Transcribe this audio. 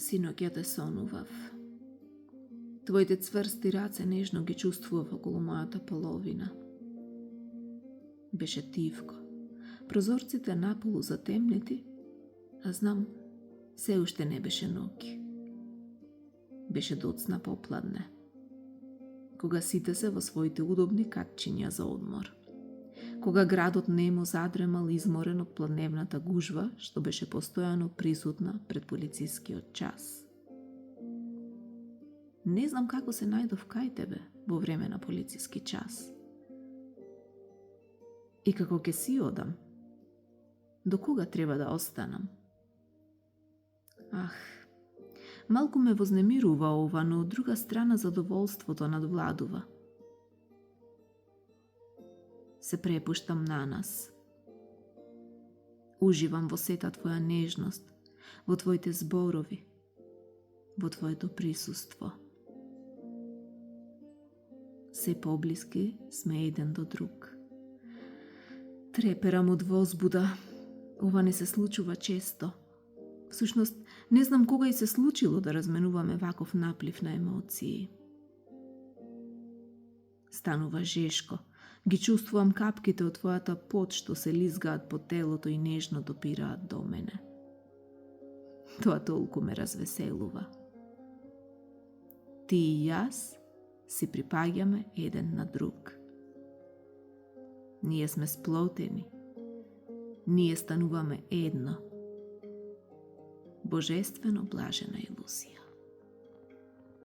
Синоќ ја те сонував. Твоите цврсти раце нежно ги чувствував околу мојата половина. Беше тивко. Прозорците наполу затемнети, а знам, се уште не беше ноќ. Беше доцна попладне, кога сите се во своите удобни катчиња за одмор. Кога градот немо задремал изморен од пладневната гужва, што беше постојано присутна пред полицискиот час. Не знам како се најдов кај тебе во време на полициски час. И како ќе си одам? До кога треба да останам? Малку ме вознемирува ова, но од друга страна задоволството надвладува. Се препуштам на нас. Уживам во сета твоја нежност, во твоите зборови, во твоето присуство. Се поблиски сме еден до друг. Треперам од возбуда. Ова не се случува често. Всушност, не знам кога и се случило да разменуваме ваков наплив на емоции. Станува жешко. Ги чувствувам капките од твојата пот што се лизгаат по телото и нежно допираат до мене. Тоа толку ме развеселува. Ти и јас си припаѓаме еден на друг. Ние сме сплотени. Ние стануваме едно. Божествено блажена илузија.